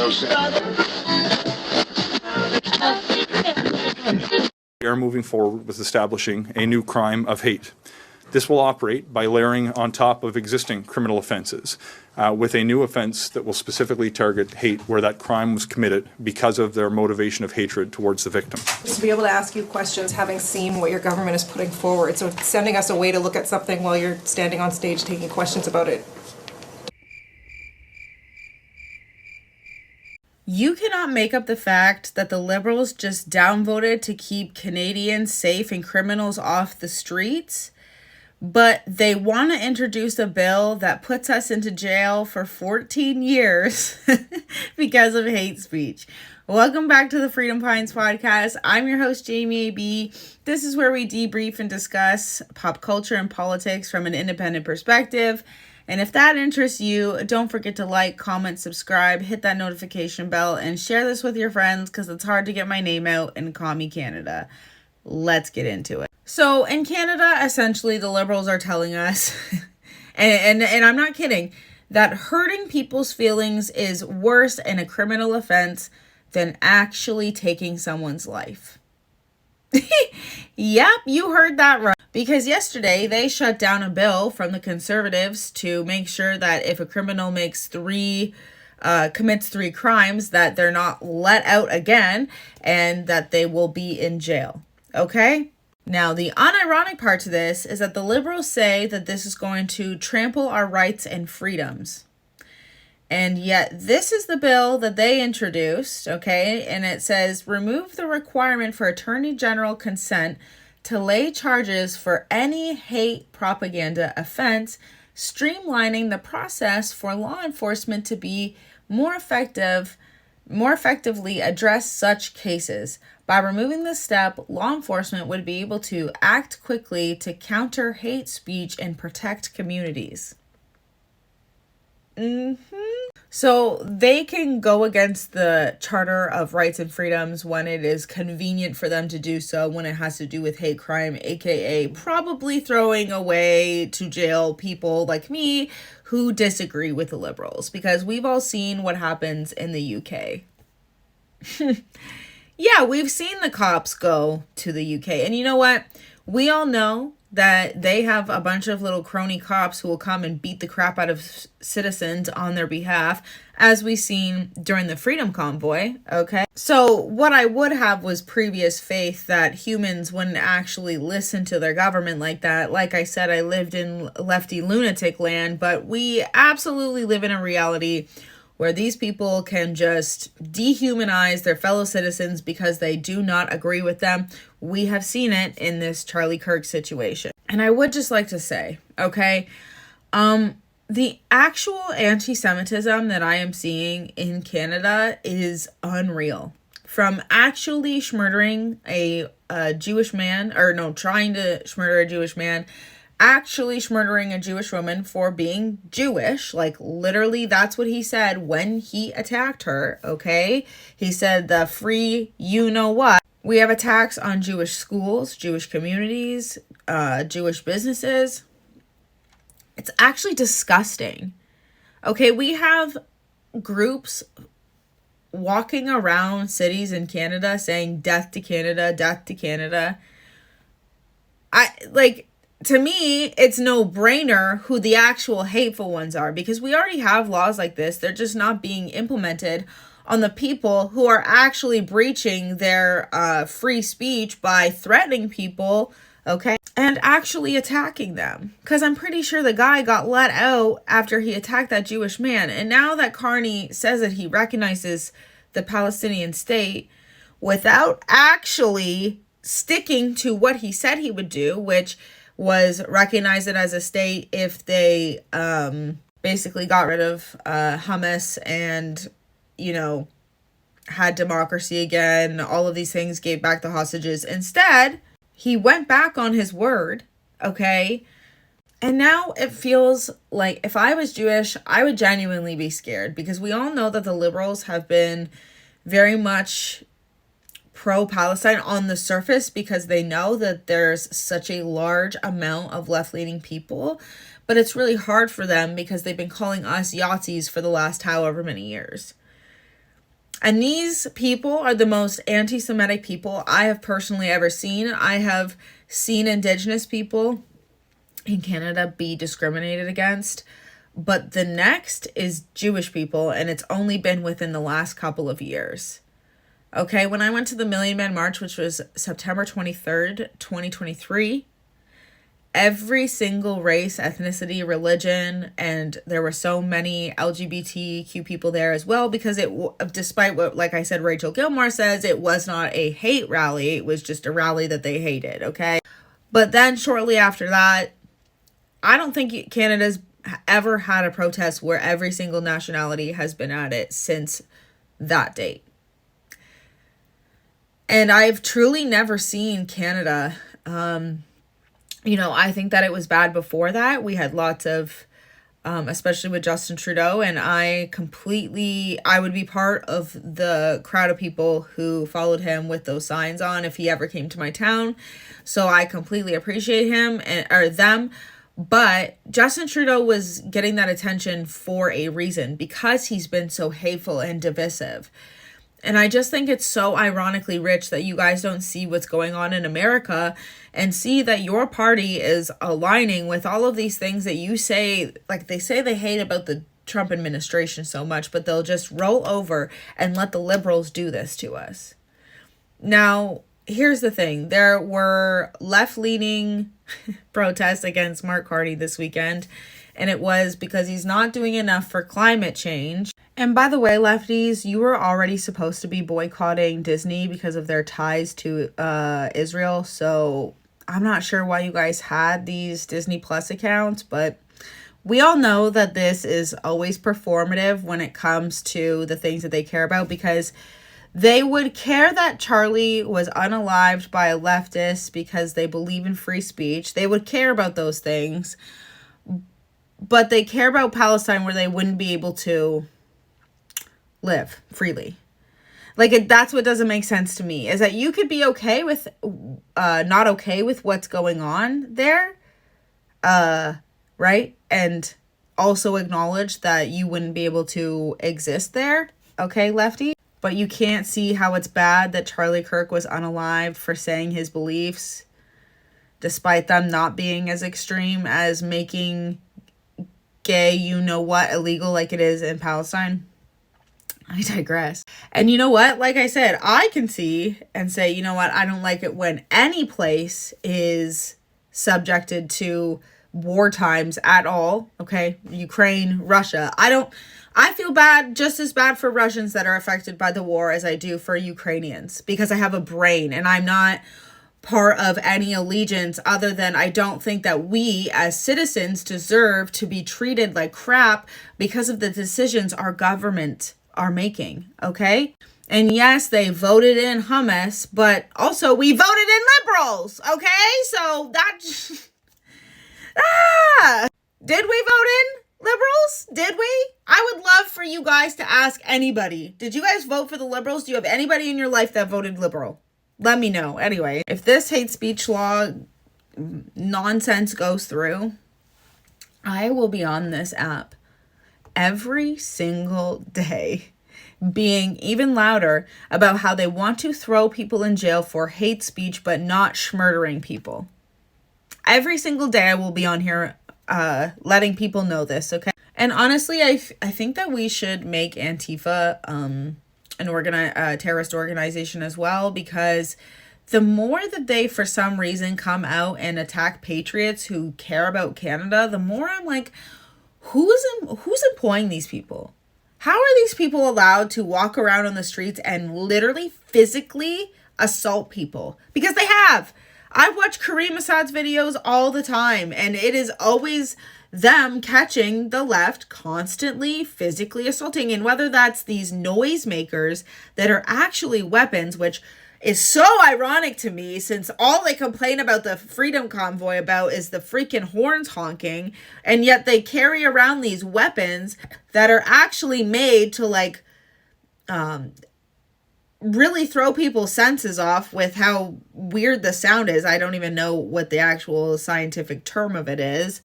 We are moving forward with establishing a new crime of hate. This will operate by layering on top of existing criminal offences with a new offence that will specifically target hate where that crime was committed because of their motivation of hatred towards the victim. To be able to ask you questions having seen what your government is putting forward, so sending us a way to look at something while you're standing on stage taking questions about it. You cannot make up the fact that the Liberals just downvoted to keep Canadians safe and criminals off the streets, but they want to introduce a bill that puts us into jail for 14 years because of hate speech. Welcome back to the Freedom Pines podcast. I'm your host, Jamie AB. This is where we debrief and discuss pop culture and politics from an independent perspective. And if that interests you, don't forget to like, comment, subscribe, hit that notification bell, and share this with your friends because it's hard to get my name out in Commie Canada. Let's get into it. So in Canada, essentially, the Liberals are telling us, and I'm not kidding, that hurting people's feelings is worse in a criminal offense than actually taking someone's life. Yep, you heard that right. Because yesterday they shut down a bill from the Conservatives to make sure that if a criminal commits three crimes, that they're not let out again and that they will be in jail. Okay? Now, the unironic part to this is that the Liberals say that this is going to trample our rights and freedoms. And yet this is the bill that they introduced, okay? And it says, remove the requirement for Attorney General consent to lay charges for any hate propaganda offense, streamlining the process for law enforcement to be more effectively address such cases. By removing this step, law enforcement would be able to act quickly to counter hate speech and protect communities. So they can go against the Charter of Rights and Freedoms when it is convenient for them to do so, when it has to do with hate crime, aka probably throwing away to jail people like me who disagree with the Liberals, because we've all seen what happens in the UK. Yeah, we've seen the cops go to the UK, and you know what? We all know that they have a bunch of little crony cops who will come and beat the crap out of citizens on their behalf, as we've seen during the Freedom Convoy, okay? So what I would have was previous faith that humans wouldn't actually listen to their government like that. Like I said, I lived in lefty lunatic land, but we absolutely live in a reality where these people can just dehumanize their fellow citizens because they do not agree with them. We have seen it in this Charlie Kirk situation. And I would just like to say, okay, the actual anti-Semitism that I am seeing in Canada is unreal. From actually trying to murder a Jewish man, actually murdering a Jewish woman for being Jewish. Like, literally, that's what he said when he attacked her, okay? He said the free you-know-what. We have attacks on Jewish schools, Jewish communities, Jewish businesses. It's actually disgusting. Okay, we have groups walking around cities in Canada saying, death to Canada, death to Canada. To me, it's no brainer who the actual hateful ones are, because we already have laws like this. They're just not being implemented on the people who are actually breaching their free speech by threatening people, okay, and actually attacking them. Because I'm pretty sure the guy got let out after he attacked that Jewish man. And now that Carney says that he recognizes the Palestinian state without actually sticking to what he said he would do, which was recognize it as a state if they basically got rid of Hamas and, had democracy again, all of these things, gave back the hostages. Instead, he went back on his word, okay? And now it feels like if I was Jewish, I would genuinely be scared, because we all know that the Liberals have been very much pro-Palestine on the surface because they know that there's such a large amount of left-leaning people, but it's really hard for them because they've been calling us Yahtzees for the last however many years. And these people are the most anti-Semitic people I have personally ever seen. I have seen Indigenous people in Canada be discriminated against. But the next is Jewish people, and it's only been within the last couple of years. Okay, when I went to the Million Man March, which was September 23rd, 2023, every single race, ethnicity, religion, and there were so many LGBTQ people there as well, because despite what, like I said, Rachel Gilmore says, it was not a hate rally. It was just a rally that they hated, okay? But then shortly after that, I don't think Canada's ever had a protest where every single nationality has been at it since that date. And I've truly never seen Canada, I think that it was bad before that. We had lots of, especially with Justin Trudeau, and I would be part of the crowd of people who followed him with those signs on if he ever came to my town. So I completely appreciate him or them. But Justin Trudeau was getting that attention for a reason, because he's been so hateful and divisive. And I just think it's so ironically rich that you guys don't see what's going on in America and see that your party is aligning with all of these things that you say, like they say they hate about the Trump administration so much, but they'll just roll over and let the liberals do this to us. Now, here's the thing. There were left-leaning protests against MarkCarney this weekend, and it was because he's not doing enough for climate change. And by the way, lefties, you were already supposed to be boycotting Disney because of their ties to Israel. So I'm not sure why you guys had these Disney Plus accounts, but we all know that this is always performative when it comes to the things that they care about, because they would care that Charlie was unalived by a leftist because they believe in free speech. They would care about those things, but they care about Palestine where they wouldn't be able to live freely. That's what doesn't make sense to me, is that you could be okay with not okay with what's going on there, right? And also acknowledge that you wouldn't be able to exist there, okay, lefty? But you can't see how it's bad that Charlie Kirk was unalived for saying his beliefs, despite them not being as extreme as making gay you-know-what illegal like it is in Palestine. I digress. And you know what? Like I said, I can see and say, you know what? I don't like it when any place is subjected to war times at all. Okay? Ukraine, Russia. I feel bad, just as bad for Russians that are affected by the war as I do for Ukrainians, because I have a brain and I'm not part of any allegiance other than I don't think that we as citizens deserve to be treated like crap because of the decisions our government are making, okay? And yes, they voted in Hamas, but also we voted in liberals, okay? So that... Did we vote in liberals? Did we? I would love for you guys to ask anybody. Did you guys vote for the liberals? Do you have anybody in your life that voted liberal? Let me know. Anyway, if this hate speech law nonsense goes through, I will be on this app every single day being even louder about how they want to throw people in jail for hate speech but not schmurdering people. Every single day I will be on here letting people know this, okay? And honestly, I think that we should make Antifa a terrorist organization as well, because the more that they, for some reason, come out and attack patriots who care about Canada, the more I'm like, who's employing these people? How are these people allowed to walk around on the streets and literally physically assault people? Because they have. I watch Kareem Assad's videos all the time, and it is always them catching the left constantly physically assaulting. And whether that's these noisemakers that are actually weapons, which is so ironic to me, since all they complain about the Freedom Convoy about is the freaking horns honking, and yet they carry around these weapons that are actually made to really throw people's senses off with how weird the sound is. I don't even know what the actual scientific term of it is.